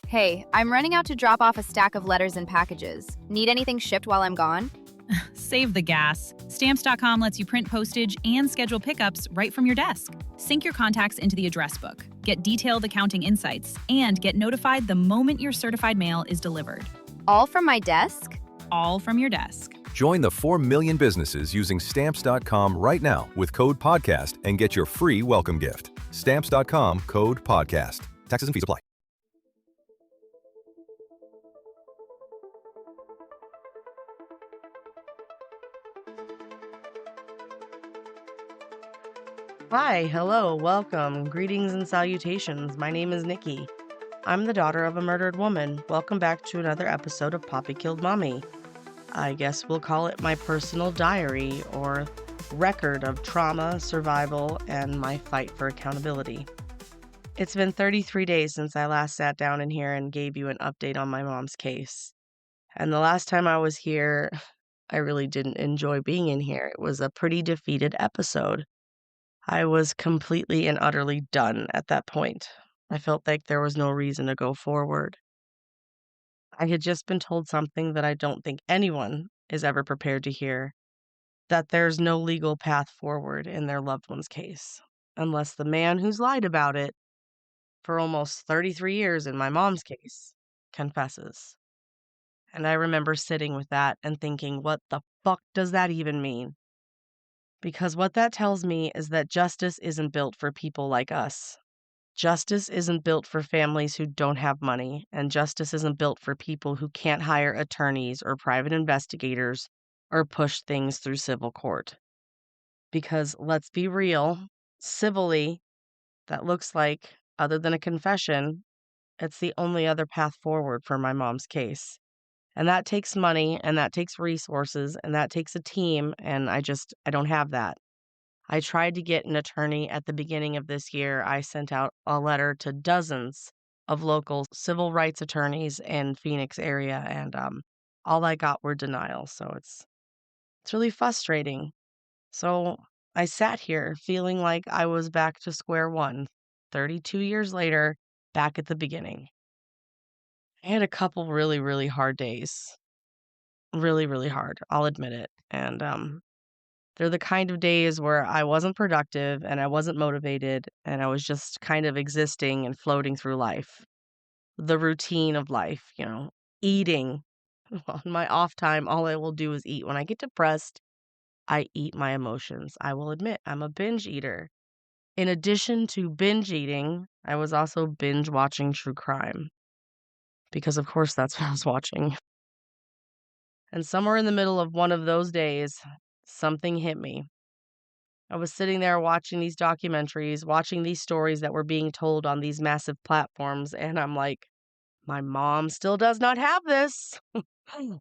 Hey, I'm running out to drop off a stack of letters and packages. Need anything shipped while I'm gone? Save the gas. Stamps.com lets you print postage and schedule pickups right from your desk. Sync your contacts into the address book, get detailed accounting insights, and get notified the moment your certified mail is delivered. All from my desk? All from your desk. Join the 4 million businesses using Stamps.com right now with code PODCAST and get your free welcome gift. Stamps.com code PODCAST. Taxes and fees apply. Hi, hello, welcome, greetings and salutations. My name is Nikki. I'm the daughter of a murdered woman. Welcome back to another episode of Papi Killed Mommy. I guess we'll call it my personal diary or record of trauma, survival, and my fight for accountability. It's been 33 days since I last sat down in here and gave you an update on my mom's case. And the last time I was here, I really didn't enjoy being in here. It was a pretty defeated episode. I was completely and utterly done at that point. I felt like there was no reason to go forward. I had just been told something that I don't think anyone is ever prepared to hear, that there's no legal path forward in their loved one's case, unless the man who's lied about it for almost 33 years in my mom's case confesses. And I remember sitting with that and thinking, what the fuck does that even mean? Because what that tells me is that justice isn't built for people like us. Justice isn't built for families who don't have money, and justice isn't built for people who can't hire attorneys or private investigators or push things through civil court. Because let's be real, civilly, that looks like, other than a confession, it's the only other path forward for my mom's case. And that takes money, and that takes resources, and that takes a team, and I don't have that. I tried to get an attorney at the beginning of this year. I sent out a letter to dozens of local civil rights attorneys in Phoenix area, and all I got were denials. So it's really frustrating. So I sat here feeling like I was back to square one, 32 years later, back at the beginning. I had a couple really, really hard days. Really, really hard. I'll admit it. And they're the kind of days where I wasn't productive and I wasn't motivated and I was just kind of existing and floating through life. The routine of life, eating. On my off time, all I will do is eat. When I get depressed, I eat my emotions. I will admit I'm a binge eater. In addition to binge eating, I was also binge watching true crime because, of course, that's what I was watching. And somewhere in the middle of one of those days, something hit me. I was sitting there watching these documentaries, watching these stories that were being told on these massive platforms, and I'm like, my mom still does not have this.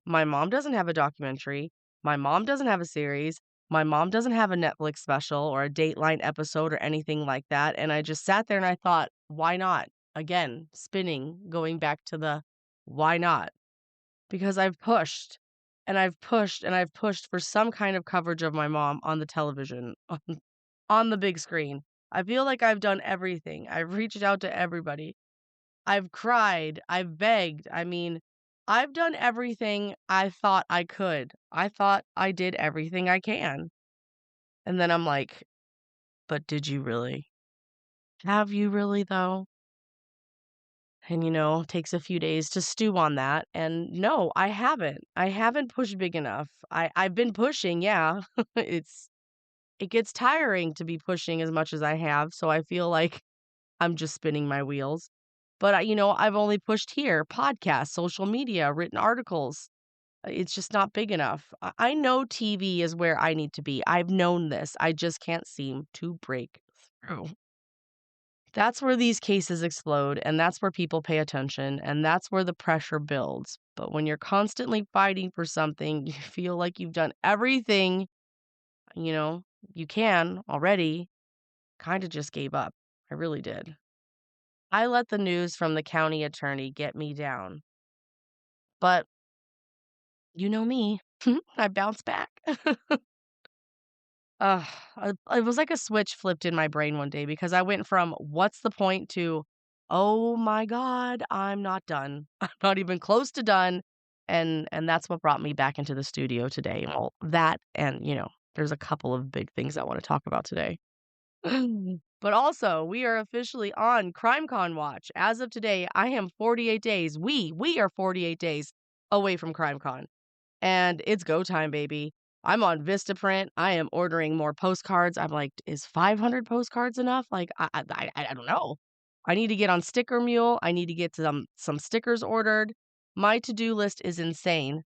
My mom doesn't have a documentary. My mom doesn't have a series. My mom doesn't have a Netflix special or a Dateline episode or anything like that. And I just sat there and I thought, why not? Again, spinning, going back to the why not? Because I've pushed and I've pushed and I've pushed for some kind of coverage of my mom on the television, on the big screen. I feel like I've done everything. I've reached out to everybody. I've cried. I've begged. I mean, I've done everything I thought I could. I thought I did everything I can. And then I'm like, but did you really? Have you really, though? And, takes a few days to stew on that. And no, I haven't. I haven't pushed big enough. I've been pushing, yeah. It gets tiring to be pushing as much as I have. So I feel like I'm just spinning my wheels. But, I've only pushed here, podcasts, social media, written articles. It's just not big enough. I know TV is where I need to be. I've known this. I just can't seem to break through. That's where these cases explode, and that's where people pay attention, and that's where the pressure builds. But when you're constantly fighting for something, you feel like you've done everything, you can already, kind of just gave up. I really did. I let the news from the county attorney get me down. But you know me, I bounced back. Ugh, it was like a switch flipped in my brain one day because I went from what's the point to oh my God, I'm not done. I'm not even close to done. And that's what brought me back into the studio today. Well, that and, there's a couple of big things I want to talk about today. But also, we are officially on CrimeCon watch. As of today, I am 48 days. We are 48 days away from CrimeCon. And it's go time, baby. I'm on Vistaprint. I am ordering more postcards. I'm like, is 500 postcards enough? Like, I don't know. I need to get on Sticker Mule. I need to get some stickers ordered. My to-do list is insane.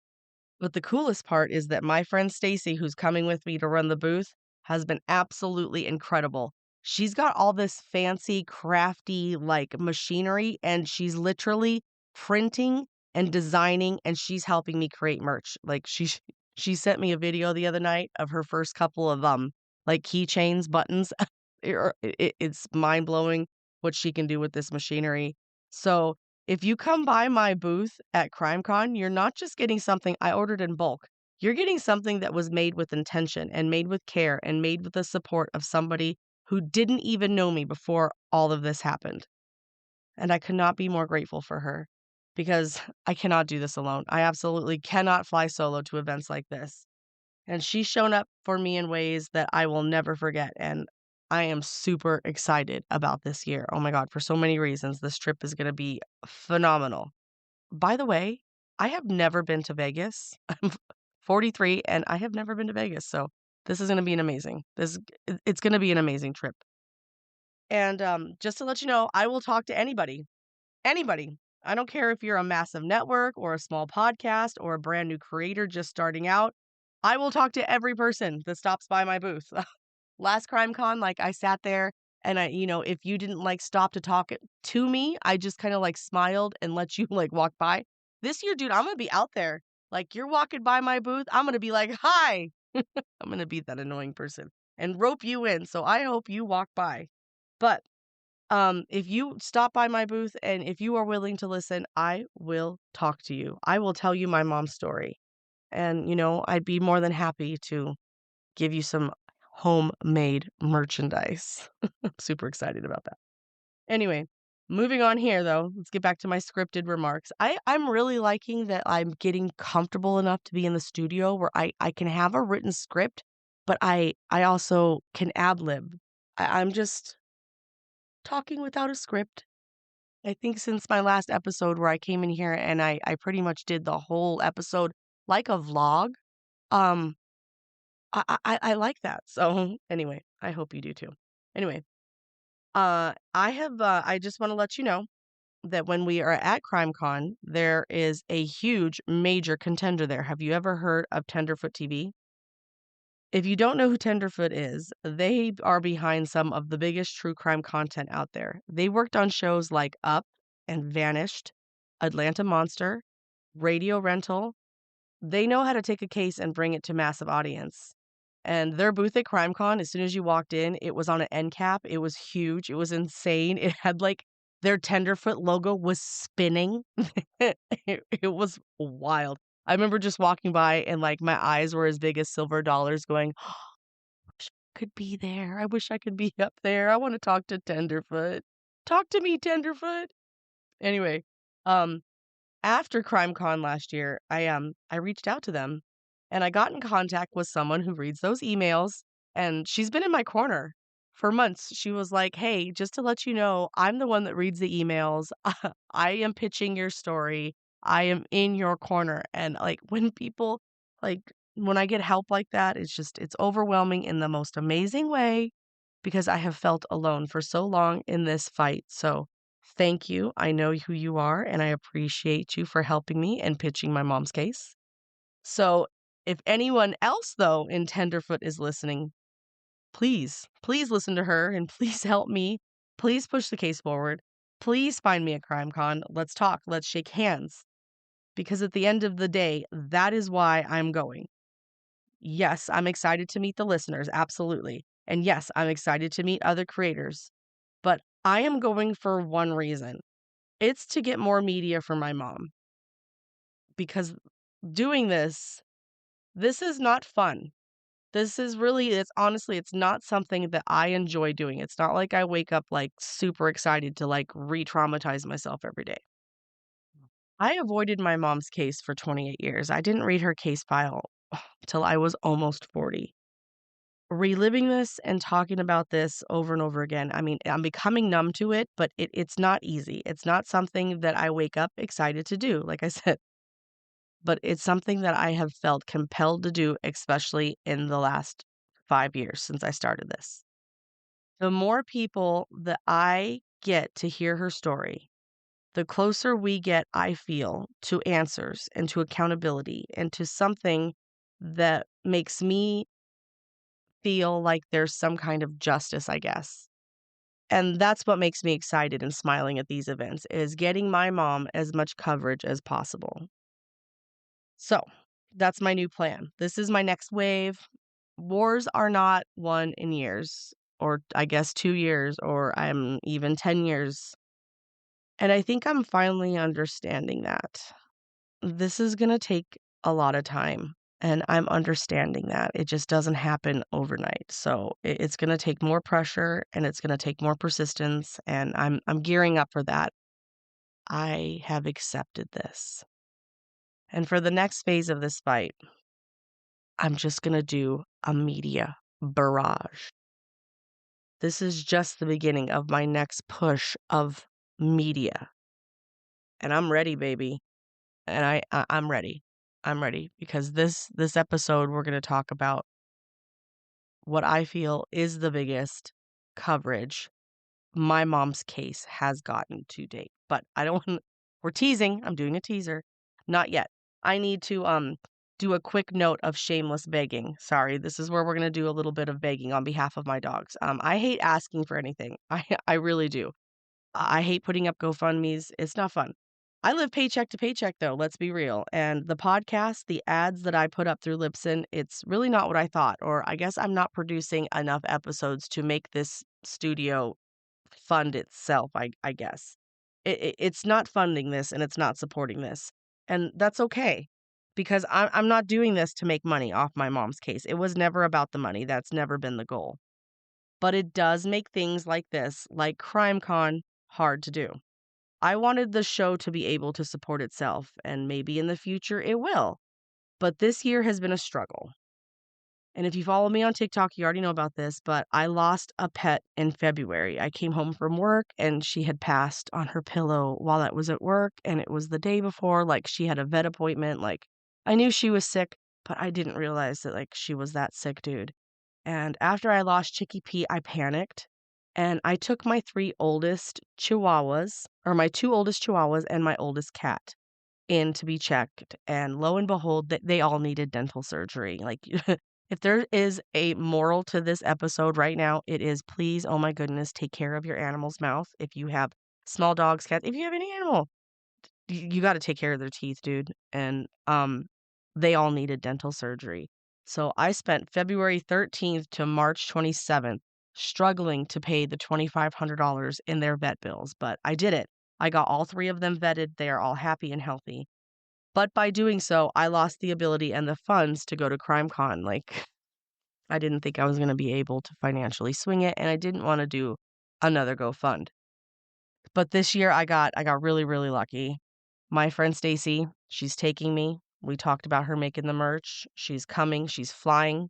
But the coolest part is that my friend Stacy, who's coming with me to run the booth, has been absolutely incredible. She's got all this fancy, crafty, like machinery, and she's literally printing and designing, and she's helping me create merch. Like she sent me a video the other night of her first couple of like keychains, buttons. It's mind blowing what she can do with this machinery. So if you come by my booth at CrimeCon, you're not just getting something I ordered in bulk. You're getting something that was made with intention and made with care and made with the support of somebody who didn't even know me before all of this happened. And I could not be more grateful for her because I cannot do this alone. I absolutely cannot fly solo to events like this. And she's shown up for me in ways that I will never forget. And I am super excited about this year. Oh my God, for so many reasons, this trip is going to be phenomenal. By the way, I have never been to Vegas. I'm 43 and I have never been to Vegas. So this is going to be it's going to be an amazing trip. And just to let you know, I will talk to anybody. Anybody. I don't care if you're a massive network or a small podcast or a brand new creator just starting out. I will talk to every person that stops by my booth. Last CrimeCon, like I sat there and if you didn't like stop to talk to me, I just kind of like smiled and let you like walk by. This year, dude, I'm going to be out there. Like you're walking by my booth, I'm going to be like, "Hi." I'm going to be that annoying person and rope you in. So I hope you walk by. But if you stop by my booth and if you are willing to listen, I will talk to you. I will tell you my mom's story. And, I'd be more than happy to give you some homemade merchandise. I'm super excited about that. Anyway, moving on here though, let's get back to my scripted remarks. I'm really liking that I'm getting comfortable enough to be in the studio where I can have a written script, but I also can ad lib. I'm just talking without a script. I think since my last episode where I came in here and I pretty much did the whole episode like a vlog, um, I like that. So anyway, I hope you do too. Anyway, I just want to let you know that when we are at CrimeCon, there is a huge major contender there. Have you ever heard of Tenderfoot TV? If you don't know who Tenderfoot is, they are behind some of the biggest true crime content out there. They worked on shows like Up and Vanished, Atlanta Monster, Radio Rental. They know how to take a case and bring it to massive audience. And their booth at CrimeCon, as soon as you walked in, it was on an end cap. It was huge. It was insane. It had like their Tenderfoot logo was spinning. It was wild. I remember just walking by and like my eyes were as big as silver dollars going, wish I could be there. I wish I could be up there. I want to talk to Tenderfoot. Talk to me, Tenderfoot. Anyway, um, after CrimeCon last year, I reached out to them and I got in contact with someone who reads those emails, and she's been in my corner for months. She was like, "Hey, just to let you know, I'm the one that reads the emails. I am pitching your story. I am in your corner." And like like when I get help like that, it's overwhelming in the most amazing way because I have felt alone for so long in this fight. So thank you. I know who you are, and I appreciate you for helping me and pitching my mom's case. So, if anyone else, though, in Tenderfoot is listening, please listen to her and please help me. Please push the case forward. Please find me at CrimeCon. Let's talk. Let's shake hands. Because at the end of the day, that is why I'm going. Yes, I'm excited to meet the listeners. Absolutely. And yes, I'm excited to meet other creators. But I am going for one reason. It's to get more media for my mom. Because doing this is not fun. This is really it's honestly, it's not something that I enjoy doing. It's not like I wake up, like, super excited to, like, re-traumatize myself every day. I avoided my mom's case for 28 years. I didn't read her case file till I was almost 40. Reliving this and talking about this over and over again, I mean, I'm becoming numb to it, but it's not easy. It's not something that I wake up excited to do, like I said, but it's something that I have felt compelled to do, especially in the last 5 years since I started this. The more people that I get to hear her story, the closer we get, I feel, to answers and to accountability and to something that makes me feel like there's some kind of justice, I guess. And that's what makes me excited and smiling at these events is getting my mom as much coverage as possible. So, that's my new plan. This is my next wave. Wars are not won in years, or I guess 2 years, or I'm even 10 years. And I think I'm finally understanding that. This is gonna take a lot of time, and I'm understanding that. It just doesn't happen overnight. So it's gonna take more pressure and it's gonna take more persistence, and I'm gearing up for that. I have accepted this. And for the next phase of this fight, I'm just gonna do a media barrage. This is just the beginning of my next push of media. And I'm ready, baby. And I'm ready. I'm ready because this episode we're going to talk about what I feel is the biggest coverage my mom's case has gotten to date. But I don't we're teasing. I'm doing a teaser. Not yet. I need to do a quick note of shameless begging. Sorry, this is where we're going to do a little bit of begging on behalf of my dogs. I hate asking for anything. I really do. I hate putting up GoFundMe's. It's not fun. I live paycheck to paycheck, though, let's be real. And the podcast, the ads that I put up through Libsyn, it's really not what I thought. Or I guess I'm not producing enough episodes to make this studio fund itself, I guess. It's not funding this and it's not supporting this. And that's okay because I'm not doing this to make money off my mom's case. It was never about the money. That's never been the goal. But it does make things like this, like CrimeCon, hard to do. I wanted the show to be able to support itself, and maybe in the future it will. But this year has been a struggle. And if you follow me on TikTok, you already know about this, but I lost a pet in February. I came home from work and she had passed on her pillow while I was at work, and it was the day before, like she had a vet appointment. Like I knew she was sick, but I didn't realize that like she was that sick, dude. And after I lost Chicky P, I panicked and I took my 3 oldest chihuahuas, or my 2 oldest chihuahuas and my oldest cat in to be checked. And lo and behold, they all needed dental surgery. Like, if there is a moral to this episode right now, it is please, oh my goodness, take care of your animal's mouth. If you have small dogs, cats, if you have any animal, you got to take care of their teeth, dude. And they all needed dental surgery. So I spent February 13th to March 27th struggling to pay the $2,500 in their vet bills, but I did it. I got all 3 of them vetted. They are all happy and healthy. But by doing so, I lost the ability and the funds to go to CrimeCon. Like, I didn't think I was going to be able to financially swing it, and I didn't want to do another GoFund. But this year I got really, really lucky. My friend Stacy, she's taking me. We talked about her making the merch. She's coming, she's flying,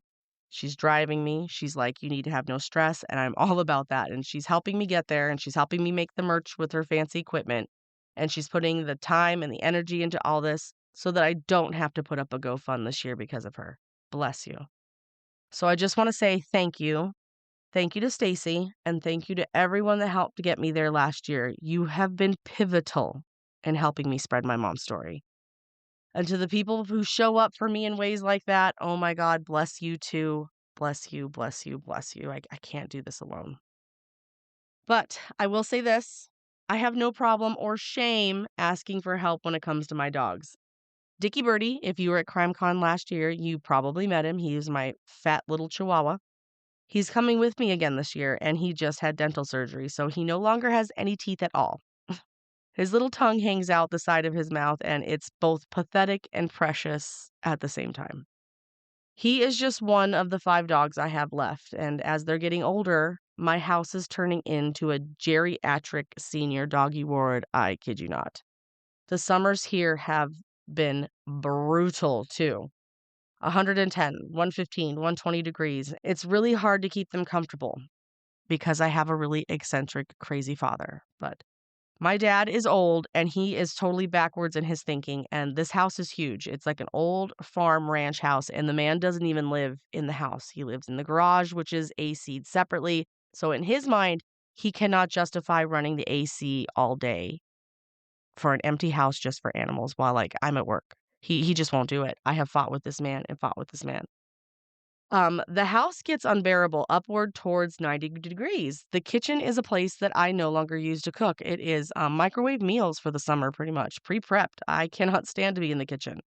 she's driving me. She's like, "You need to have no stress," and I'm all about that. And she's helping me get there, and she's helping me make the merch with her fancy equipment. And she's putting the time and the energy into all this so that I don't have to put up a GoFund this year because of her. Bless you. So I just want to say thank you. Thank you to Stacy, and thank you to everyone that helped to get me there last year. You have been pivotal in helping me spread my mom's story. And to the people who show up for me in ways like that, oh my God, bless you too. Bless you, bless you, bless you. I can't do this alone. But I will say this, I have no problem or shame asking for help when it comes to my dogs. Dickie Birdie, if you were at CrimeCon last year, you probably met him. He is my fat little chihuahua. He's coming with me again this year, and he just had dental surgery, so he no longer has any teeth at all. His little tongue hangs out the side of his mouth, and it's both pathetic and precious at the same time. He is just one of the 5 dogs I have left, and as they're getting older, my house is turning into a geriatric senior doggy ward, I kid you not. The summers here have been brutal too. 110, 115, 120 degrees. It's really hard to keep them comfortable because I have a really eccentric, crazy father. But my dad is old and he is totally backwards in his thinking. And this house is huge. It's like an old farm ranch house, and the man doesn't even live in the house. He lives in the garage, which is AC'd separately. So in his mind, he cannot justify running the AC all day for an empty house just for animals while like I'm at work. He just won't do it. I have fought with this man and fought with this man. The house gets unbearable upward towards 90 degrees. The kitchen is a place that I no longer use to cook. It is microwave meals for the summer, pretty much pre-prepped. I cannot stand to be in the kitchen.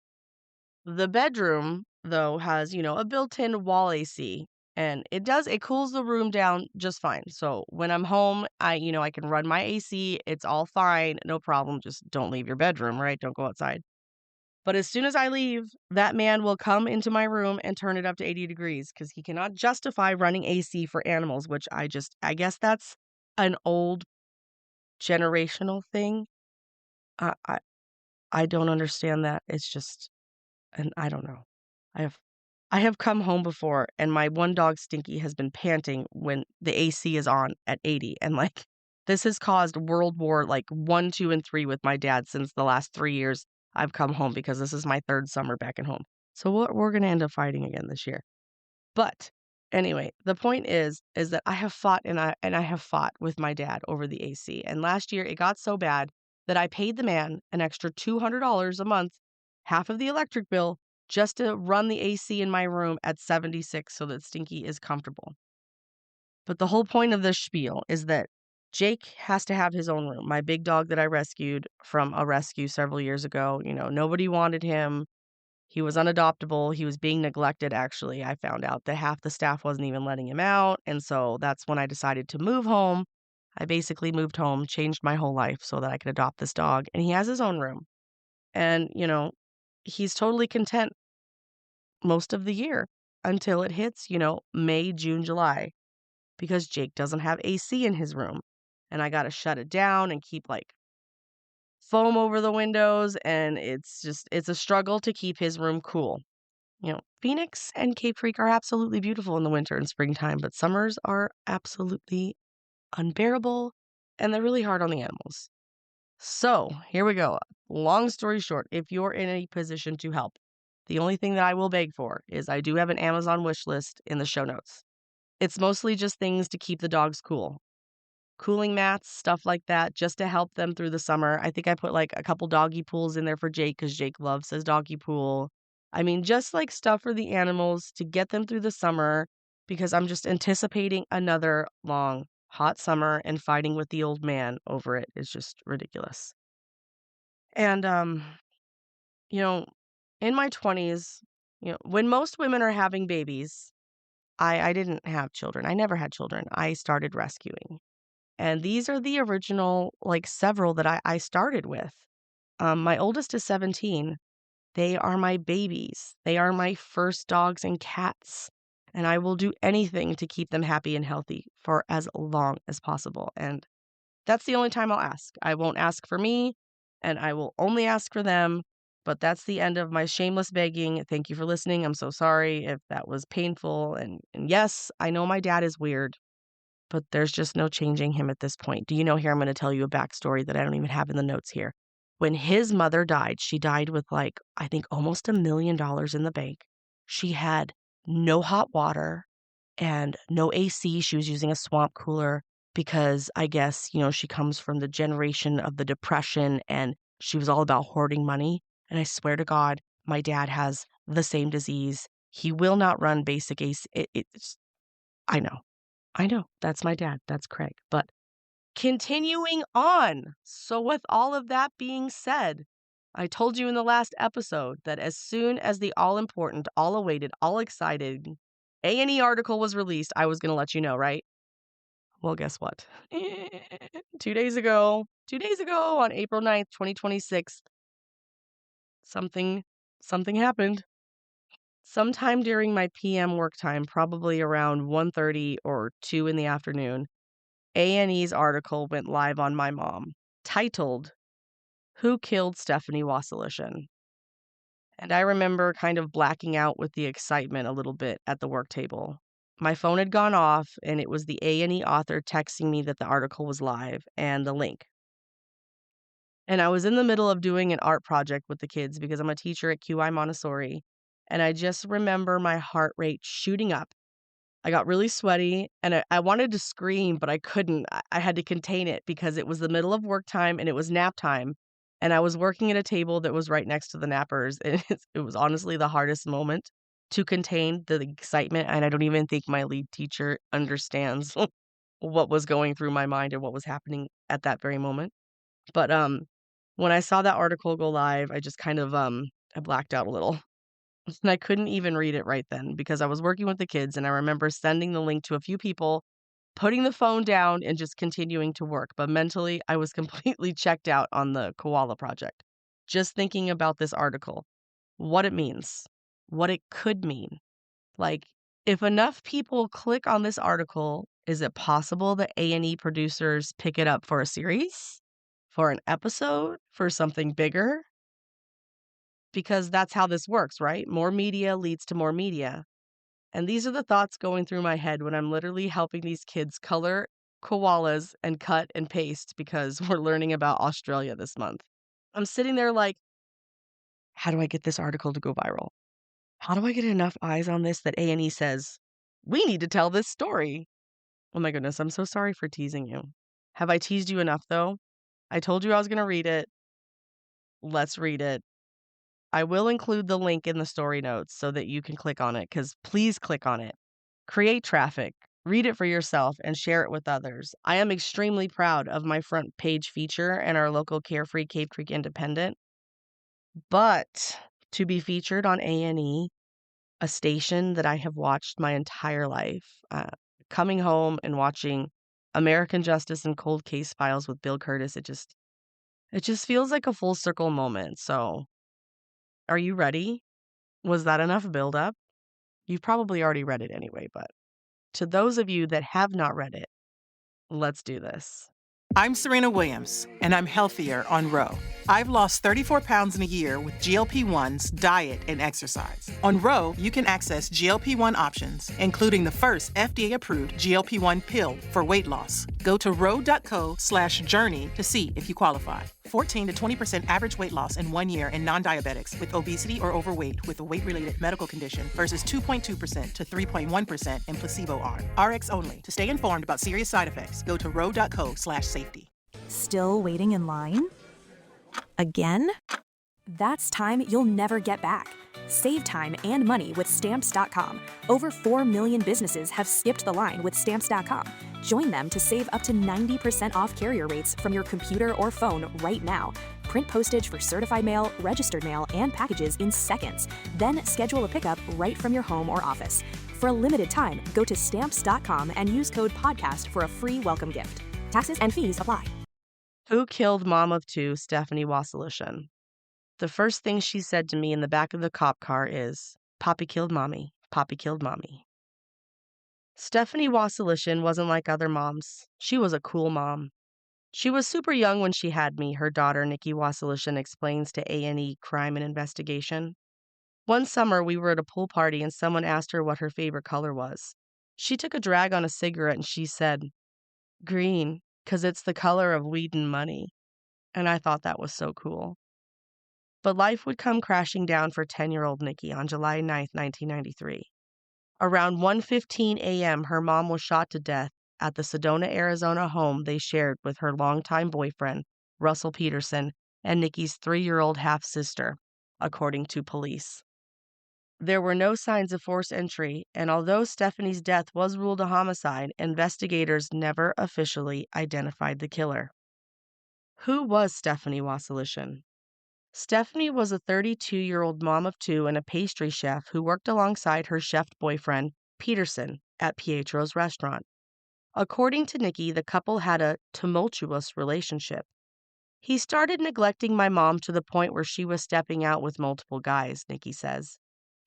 The bedroom, though, has, a built-in wall AC, and it cools the room down just fine. So when I'm home, I can run my AC. It's all fine, no problem. Just don't leave your bedroom, right? Don't go outside. But as soon as I leave, that man will come into my room and turn it up to 80 degrees because he cannot justify running AC for animals, which I guess that's an old generational thing. I, I, I don't understand that. It's just, and I don't know. I have, I have come home before and my one dog Stinky has been panting when the AC is on at 80. And like, this has caused World War like 1, 2, and 3 with my dad since the last 3 years I've come home because this is my 3rd summer back at home. So we're going to end up fighting again this year. But anyway, the point is that I have fought and I have fought with my dad over the AC. And last year it got so bad that I paid the man an extra $200 a month, half of the electric bill, just to run the AC in my room at 76 so that Stinky is comfortable. But the whole point of this spiel is that Jake has to have his own room. My big dog that I rescued from a rescue several years ago, nobody wanted him. He was unadoptable. He was being neglected, actually. I found out that half the staff wasn't even letting him out. And so that's when I decided to move home. I basically moved home, changed my whole life so that I could adopt this dog. And he has his own room. And, he's totally content most of the year until it hits, May, June, July, because Jake doesn't have AC in his room. And I got to shut it down and keep like foam over the windows. And it's a struggle to keep his room cool. Phoenix and Cape Creek are absolutely beautiful in the winter and springtime, but summers are absolutely unbearable and they're really hard on the animals. So here we go. Long story short, if you're in a position to help, the only thing that I will beg for is I do have an Amazon wish list in the show notes. It's mostly just things to keep the dogs cool. Cooling mats, stuff like that, just to help them through the summer. I think I put like a couple doggy pools in there for Jake because Jake loves his doggy pool. I mean, just like stuff for the animals to get them through the summer because I'm just anticipating another long, hot summer and fighting with the old man over it is just ridiculous. And, you know, in my 20s, when most women are having babies, I didn't have children. I never had children. I started rescuing. And these are the original, like several that I started with. My oldest is 17. They are my babies. They are my first dogs and cats. And I will do anything to keep them happy and healthy for as long as possible. And that's the only time I'll ask. I won't ask for me, and I will only ask for them. But that's the end of my shameless begging. Thank you for listening. I'm so sorry if that was painful. And yes, I know my dad is weird, but there's just no changing him at this point. Do you know here? I'm going to tell you a backstory that I don't even have in the notes here. When his mother died, she died with like, I think almost $1 million in the bank. She had no hot water and no AC. She was using a swamp cooler because I guess, she comes from the generation of the Depression and she was all about hoarding money. And I swear to God, my dad has the same disease. He will not run basic AC. I know. That's my dad. That's Craig. But continuing on. So with all of that being said, I told you in the last episode that as soon as the all-important, all-awaited, all-excited A&E article was released, I was going to let you know, right? Well, guess what? 2 days ago on April 9th, 2026, something happened. Sometime during my PM work time, probably around 1:30 or 2 in the afternoon, A&E's article went live on my mom, titled, "Who Killed Stephanie Wasilishin?" And I remember kind of blacking out with the excitement a little bit at the work table. My phone had gone off, and it was the A&E author texting me that the article was live and the link. And I was in the middle of doing an art project with the kids because I'm a teacher at QI Montessori, and I just remember my heart rate shooting up. I got really sweaty, and I wanted to scream, but I couldn't. I had to contain it because it was the middle of work time, and it was nap time, and I was working at a table that was right next to the nappers, and it was honestly the hardest moment to contain the excitement, and I don't even think my lead teacher understands what was going through my mind and what was happening at that very moment. But, when I saw that article go live, I just kind of, I blacked out a little. And I couldn't even read it right then because I was working with the kids, and I remember sending the link to a few people, putting the phone down, and just continuing to work, but mentally, I was completely checked out on the koala project. Just thinking about this article, what it means, what it could mean. Like, if enough people click on this article, is it possible that A&E producers pick it up for a series? For an episode? For something bigger? Because that's how this works, right? More media leads to more media. And these are the thoughts going through my head when I'm literally helping these kids color koalas and cut and paste because we're learning about Australia this month. I'm sitting there like, how do I get this article to go viral? How do I get enough eyes on this that A&E says, we need to tell this story? Oh my goodness, I'm so sorry for teasing you. Have I teased you enough though? I told you I was going to read it. Let's read it. I will include the link in the story notes so that you can click on it, because please click on it. Create traffic, read it for yourself, and share it with others. I am extremely proud of my front page feature and our local Carefree Cave Creek Independent. But to be featured on A&E, a station that I have watched my entire life, coming home and watching American Justice and Cold Case Files with Bill Curtis, it just feels like a full circle moment. So, are you ready? Was that enough build up? You've probably already read it anyway, but to those of you that have not read it, let's do this. I'm Serena Williams, and I'm healthier on Ro. I've lost 34 pounds in a year with GLP-1s, diet, and exercise. On Ro, you can access GLP-1 options, including the first FDA-approved GLP-1 pill for weight loss. Go to ro.co/journey to see if you qualify. 14 to 20% average weight loss in 1 year in non-diabetics with obesity or overweight with a weight-related medical condition versus 2.2% to 3.1% in placebo arm. RX only. To stay informed about serious side effects, go to ro.co/safety. Still waiting in line? Again? That's time you'll never get back. Save time and money with Stamps.com. Over 4 million businesses have skipped the line with Stamps.com. Join them to save up to 90% off carrier rates from your computer or phone right now. Print postage for certified mail, registered mail, and packages in seconds. Then schedule a pickup right from your home or office. For a limited time, go to Stamps.com and use code PODCAST for a free welcome gift. Taxes and fees apply. Who killed mom of two, Stephanie Wasilishin? The first thing she said to me in the back of the cop car is, Papi killed mommy. Papi killed mommy. Stephanie Wasilishin wasn't like other moms. She was a cool mom. She was super young when she had me, her daughter Nikki Wasilishin explains to A&E Crime and Investigation. One summer, we were at a pool party and someone asked her what her favorite color was. She took a drag on a cigarette and she said, green, 'cause it's the color of weed and money. And I thought that was so cool. But life would come crashing down for 10-year-old Nikki on July 9th, 1993. Around 1:15 a.m., her mom was shot to death at the Sedona, Arizona home they shared with her longtime boyfriend, Russell Peterson, and Nikki's 3-year-old half-sister, according to police. There were no signs of forced entry, and although Stephanie's death was ruled a homicide, investigators never officially identified the killer. Who was Stephanie Wasilishin? Stephanie was a 32-year-old mom of two and a pastry chef who worked alongside her chef boyfriend, Peterson, at Pietro's restaurant. According to Nikki, the couple had a tumultuous relationship. He started neglecting my mom to the point where she was stepping out with multiple guys, Nikki says.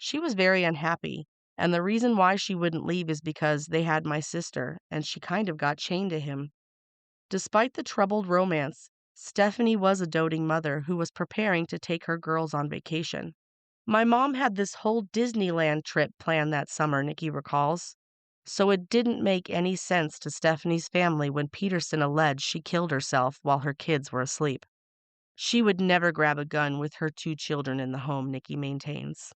She was very unhappy, and the reason why she wouldn't leave is because they had my sister, and she kind of got chained to him. Despite the troubled romance, Stephanie was a doting mother who was preparing to take her girls on vacation. My mom had this whole Disneyland trip planned that summer, Nikki recalls. So it didn't make any sense to Stephanie's family when Peterson alleged she killed herself while her kids were asleep. She would never grab a gun with her 2 children in the home, Nikki maintains.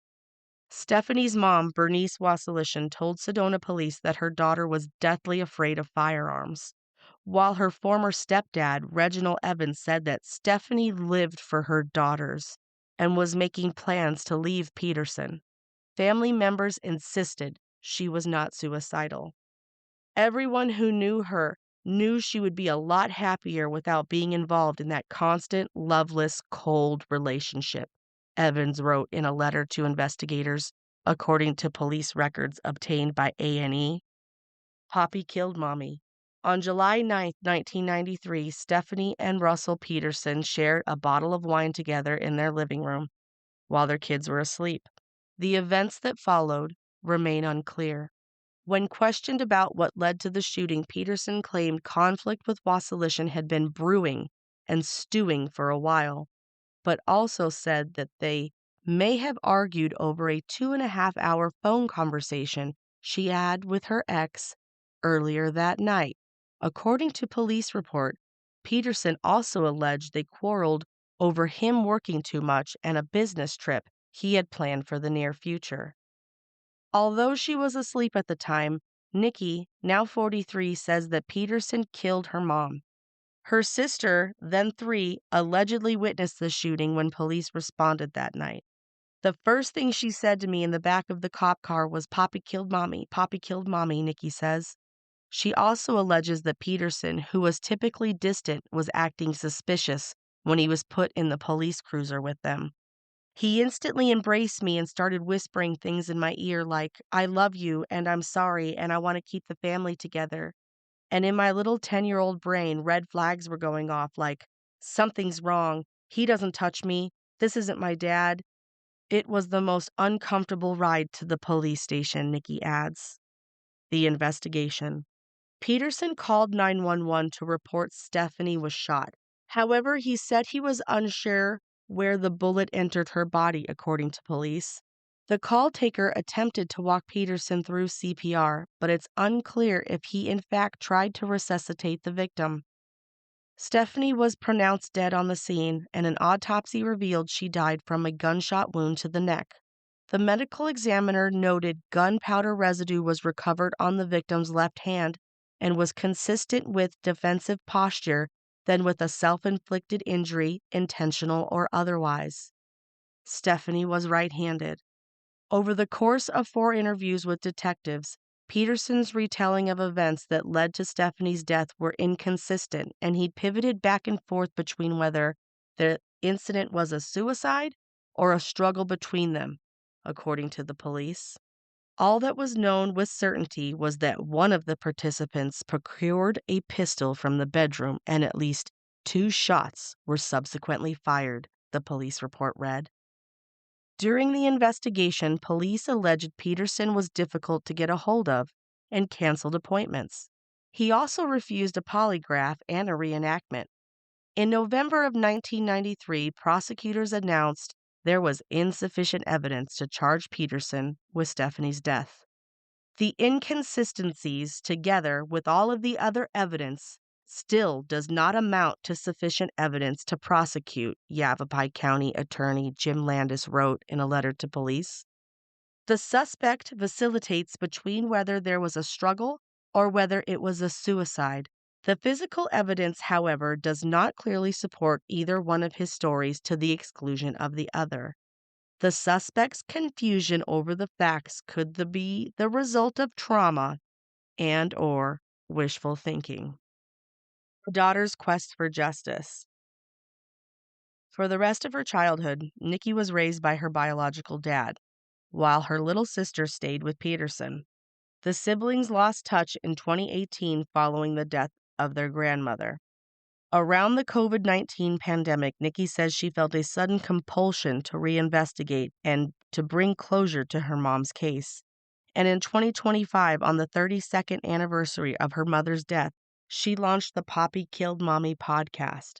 Stephanie's mom, Bernice Wasilishin, told Sedona police that her daughter was deathly afraid of firearms, while her former stepdad, Reginald Evans, said that Stephanie lived for her daughters and was making plans to leave Peterson. Family members insisted she was not suicidal. Everyone who knew her knew she would be a lot happier without being involved in that constant, loveless, cold relationship, Evans wrote in a letter to investigators, according to police records obtained by A&E. Papi Killed Mommy. On July 9, 1993, Stephanie and Russell Peterson shared a bottle of wine together in their living room while their kids were asleep. The events that followed remain unclear. When questioned about what led to the shooting, Peterson claimed conflict with Wasilishin had been brewing and stewing for a while, but also said that they may have argued over a 2.5-hour phone conversation she had with her ex earlier that night. According to police report, Peterson also alleged they quarreled over him working too much and a business trip he had planned for the near future. Although she was asleep at the time, Nikki, now 43, says that Peterson killed her mom. Her sister, then 3, allegedly witnessed the shooting when police responded that night. The first thing she said to me in the back of the cop car was, "Papi killed mommy, Papi killed mommy," Nikki says. She also alleges that Peterson, who was typically distant, was acting suspicious when he was put in the police cruiser with them. He instantly embraced me and started whispering things in my ear like, "I love you and I'm sorry and I want to keep the family together." And in my little 10-year-old brain, red flags were going off like, "Something's wrong. He doesn't touch me. This isn't my dad." It was the most uncomfortable ride to the police station, Nikki adds. The investigation. Peterson called 911 to report Stephanie was shot. However, he said he was unsure where the bullet entered her body, according to police. The call taker attempted to walk Peterson through CPR, but it's unclear if he in fact tried to resuscitate the victim. Stephanie was pronounced dead on the scene, and an autopsy revealed she died from a gunshot wound to the neck. The medical examiner noted gunpowder residue was recovered on the victim's left hand and was consistent with defensive posture than with a self-inflicted injury, intentional or otherwise. Stephanie was right-handed. Over the course of 4 interviews with detectives, Peterson's retelling of events that led to Stephanie's death were inconsistent, and he pivoted back and forth between whether the incident was a suicide or a struggle between them, according to the police. All that was known with certainty was that one of the participants procured a pistol from the bedroom and at least 2 shots were subsequently fired, the police report read. During the investigation, police alleged Peterson was difficult to get a hold of and canceled appointments. He also refused a polygraph and a reenactment. In November of 1993, prosecutors announced there was insufficient evidence to charge Peterson with Stephanie's death. The inconsistencies, together with all of the other evidence, still does not amount to sufficient evidence to prosecute, Yavapai County Attorney Jim Landis wrote in a letter to police. The suspect vacillates between whether there was a struggle or whether it was a suicide. The physical evidence, however, does not clearly support either one of his stories to the exclusion of the other. The suspect's confusion over the facts could be the result of trauma and/or wishful thinking. The daughter's quest for justice. For the rest of her childhood, Nikki was raised by her biological dad, while her little sister stayed with Peterson. The siblings lost touch in 2018 following the death of their grandmother. Around the COVID-19 pandemic, Nikki says she felt a sudden compulsion to reinvestigate and to bring closure to her mom's case. And in 2025, on the 32nd anniversary of her mother's death, she launched the Papi Killed Mommy podcast.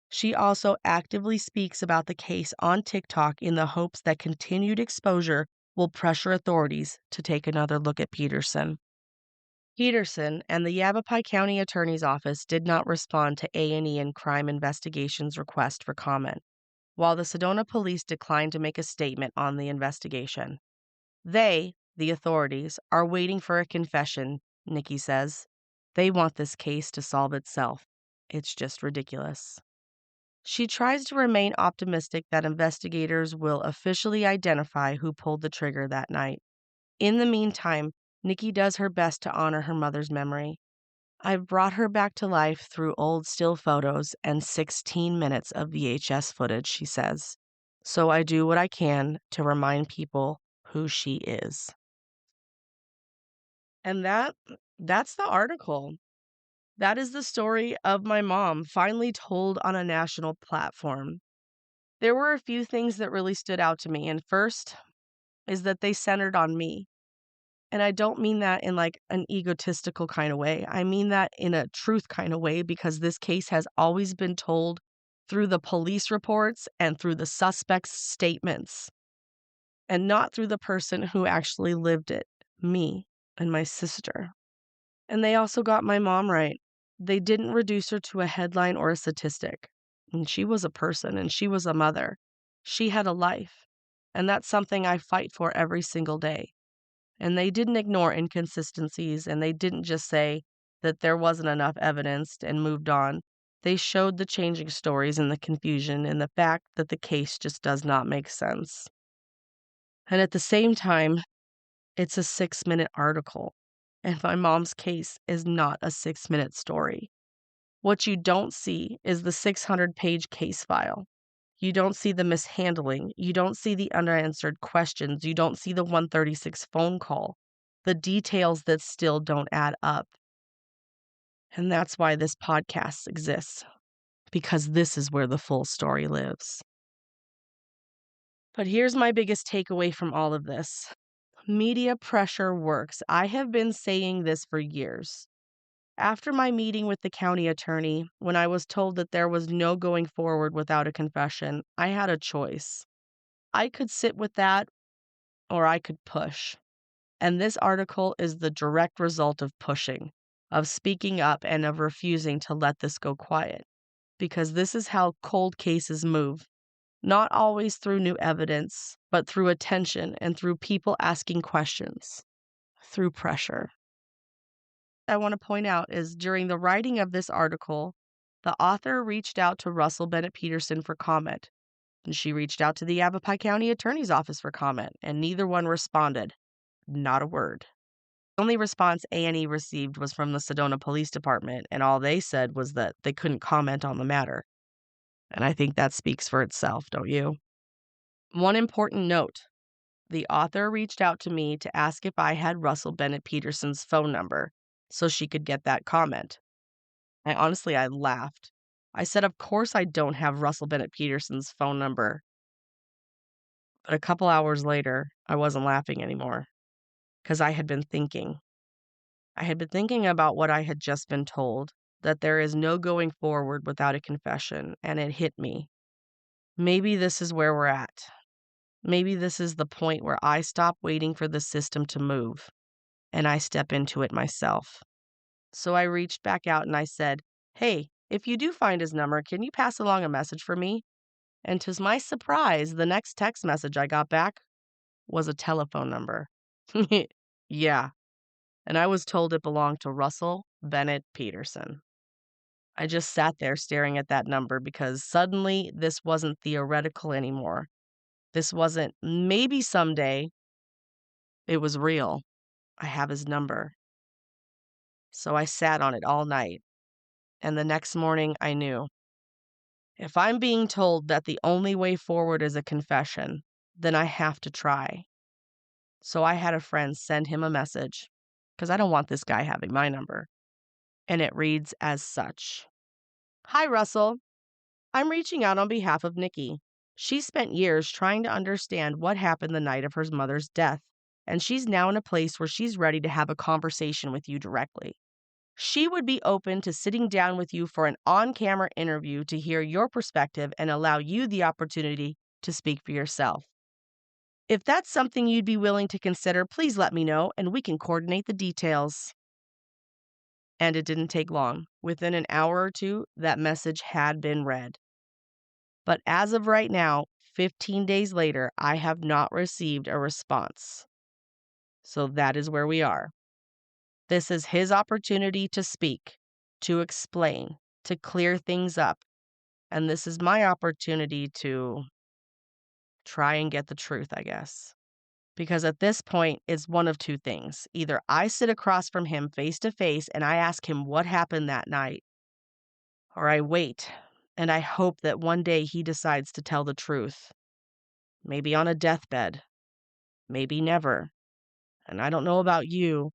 She also actively speaks about the case on TikTok in the hopes that continued exposure will pressure authorities to take another look at Peterson. Peterson and the Yavapai County Attorney's Office did not respond to A&E and Crime Investigation's request for comment, while the Sedona Police declined to make a statement on the investigation. They, the authorities, are waiting for a confession, Nikki says. They want this case to solve itself. It's just ridiculous. She tries to remain optimistic that investigators will officially identify who pulled the trigger that night. In the meantime, Nikki does her best to honor her mother's memory. I've brought her back to life through old still photos and 16 minutes of VHS footage, she says. So I do what I can to remind people who she is. And that's the article. That is the story of my mom, finally told on a national platform. There were a few things that really stood out to me, and first is that they centered on me. And I don't mean that in like an egotistical kind of way. I mean that in a truth kind of way, because this case has always been told through the police reports and through the suspect's statements, and not through the person who actually lived it, me and my sister. And they also got my mom right. They didn't reduce her to a headline or a statistic. And she was a person, and she was a mother. She had a life. And that's something I fight for every single day. And they didn't ignore inconsistencies, and they didn't just say that there wasn't enough evidence and moved on. They showed the changing stories and the confusion and the fact that the case just does not make sense. And at the same time, it's a 6-minute article, and my mom's case is not a 6-minute story. What you don't see is the 600-page case file. You don't see the mishandling. You don't see the unanswered questions. You don't see the 136 phone call, the details that still don't add up. And that's why this podcast exists, because this is where the full story lives. But here's my biggest takeaway from all of this. Media pressure works. I have been saying this for years. After my meeting with the county attorney, when I was told that there was no going forward without a confession, I had a choice. I could sit with that, or I could push. And this article is the direct result of pushing, of speaking up, and of refusing to let this go quiet. Because this is how cold cases move. Not always through new evidence, but through attention and through people asking questions, through pressure. I want to point out is during the writing of this article, the author reached out to Russell Bennett Peterson for comment, and she reached out to the Yavapai County Attorney's Office for comment, and neither one responded. Not a word. The only response A&E received was from the Sedona Police Department, and all they said was that they couldn't comment on the matter. And I think that speaks for itself, don't you? One important note. The author reached out to me to ask if I had Russell Bennett Peterson's phone number so she could get that comment. I laughed. I said, of course I don't have Russell Bennett Peterson's phone number. But a couple hours later, I wasn't laughing anymore because I had been thinking. I had been thinking about what I had just been told, that there is no going forward without a confession, and it hit me. Maybe this is where we're at. Maybe this is the point where I stop waiting for the system to move, and I step into it myself. So I reached back out and I said, hey, if you do find his number, can you pass along a message for me? And to my surprise, the next text message I got back was a telephone number. Yeah. And I was told it belonged to Russell Bennett Peterson. I just sat there staring at that number because suddenly this wasn't theoretical anymore. This wasn't maybe someday. It was real. I have his number. So I sat on it all night. And the next morning I knew. If I'm being told that the only way forward is a confession, then I have to try. So I had a friend send him a message, because I don't want this guy having my number. And it reads as such. Hi, Russell. I'm reaching out on behalf of Nikki. She spent years trying to understand what happened the night of her mother's death, and she's now in a place where she's ready to have a conversation with you directly. She would be open to sitting down with you for an on-camera interview to hear your perspective and allow you the opportunity to speak for yourself. If that's something you'd be willing to consider, please let me know and we can coordinate the details. And it didn't take long. Within an hour or two, that message had been read. But as of right now, 15 days later, I have not received a response. So that is where we are. This is his opportunity to speak, to explain, to clear things up. And this is my opportunity to try and get the truth, I guess. Because at this point, it's one of two things. Either I sit across from him face to face and I ask him what happened that night, or I wait and I hope that one day he decides to tell the truth. Maybe on a deathbed, maybe never. And I don't know about you,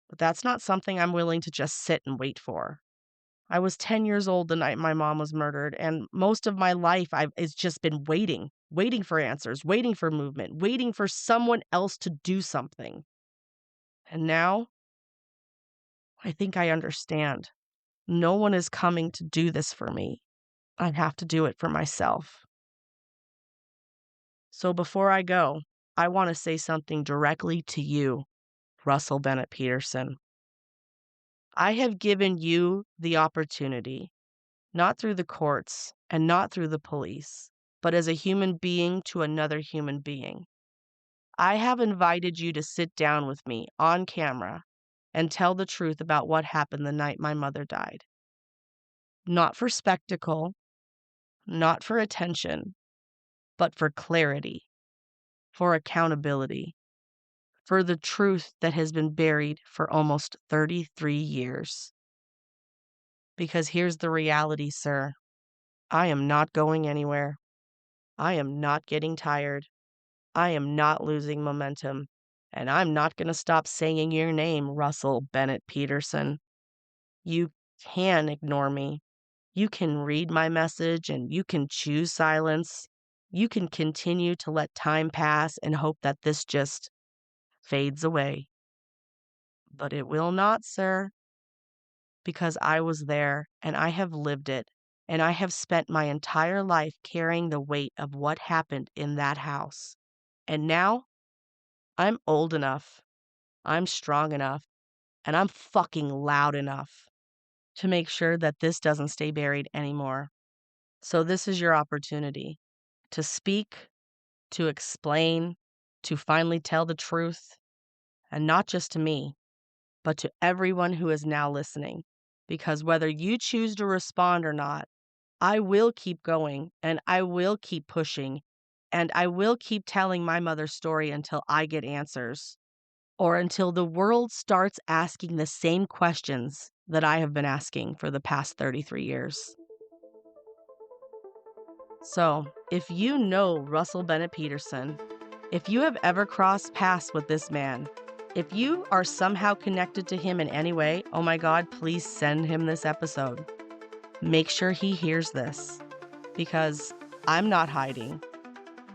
but that's not something I'm willing to just sit and wait for. I was 10 years old the night my mom was murdered, and most of my life it's just been waiting for answers, waiting for movement, waiting for someone else to do something. And now, I think I understand. No one is coming to do this for me. I have to do it for myself. So before I go, I want to say something directly to you, Russell Bennett Peterson. I have given you the opportunity, not through the courts and not through the police, but as a human being to another human being. I have invited you to sit down with me on camera and tell the truth about what happened the night my mother died. Not for spectacle, not for attention, but for clarity, for accountability, for the truth that has been buried for almost 33 years. Because here's the reality, sir. I am not going anywhere. I am not getting tired. I am not losing momentum. And I'm not going to stop saying your name, Russell Bennett Peterson. You can ignore me. You can read my message and you can choose silence. You can continue to let time pass and hope that this just fades away. But it will not, sir. Because I was there and I have lived it. And I have spent my entire life carrying the weight of what happened in that house. And now, I'm old enough, I'm strong enough, and I'm fucking loud enough to make sure that this doesn't stay buried anymore. So this is your opportunity to speak, to explain, to finally tell the truth, and not just to me, but to everyone who is now listening. Because whether you choose to respond or not, I will keep going and I will keep pushing and I will keep telling my mother's story until I get answers or until the world starts asking the same questions that I have been asking for the past 33 years. So, if you know Russell Bennett Peterson, if you have ever crossed paths with this man, if you are somehow connected to him in any way, oh my God, please send him this episode. Make sure he hears this, because I'm not hiding,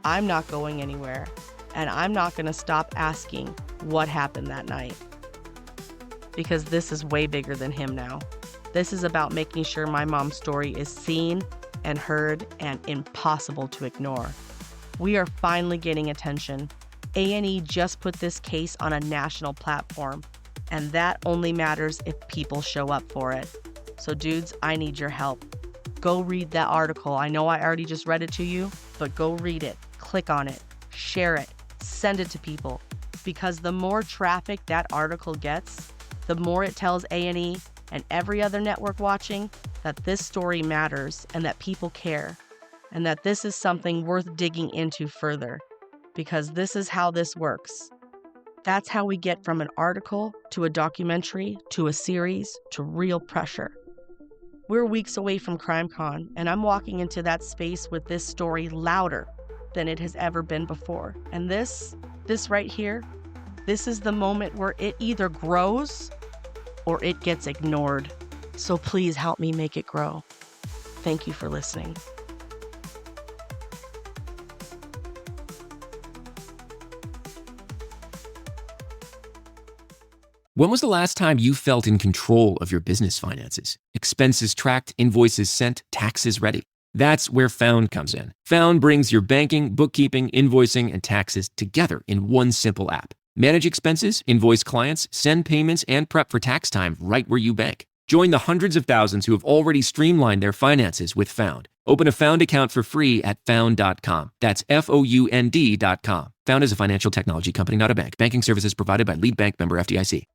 I'm not going anywhere, and I'm not going to stop asking what happened that night. Because this is way bigger than him now. This is about making sure my mom's story is seen and heard and impossible to ignore. We are finally getting attention. A&E just put this case on a national platform, and that only matters if people show up for it. So dudes, I need your help. Go read that article. I know I already just read it to you, but go read it, click on it, share it, send it to people. Because the more traffic that article gets, the more it tells A&E and every other network watching that this story matters and that people care and that this is something worth digging into further. Because this is how this works. That's how we get from an article to a documentary to a series to real pressure. We're weeks away from CrimeCon, and I'm walking into that space with this story louder than it has ever been before. And this right here, this is the moment where it either grows or it gets ignored. So please help me make it grow. Thank you for listening. When was the last time you felt in control of your business finances? Expenses tracked, invoices sent, taxes ready. That's where Found comes in. Found brings your banking, bookkeeping, invoicing, and taxes together in one simple app. Manage expenses, invoice clients, send payments, and prep for tax time right where you bank. Join the hundreds of thousands who have already streamlined their finances with Found. Open a Found account for free at found.com. That's FOUND.com. Found is a financial technology company, not a bank. Banking services provided by Lead Bank, member FDIC.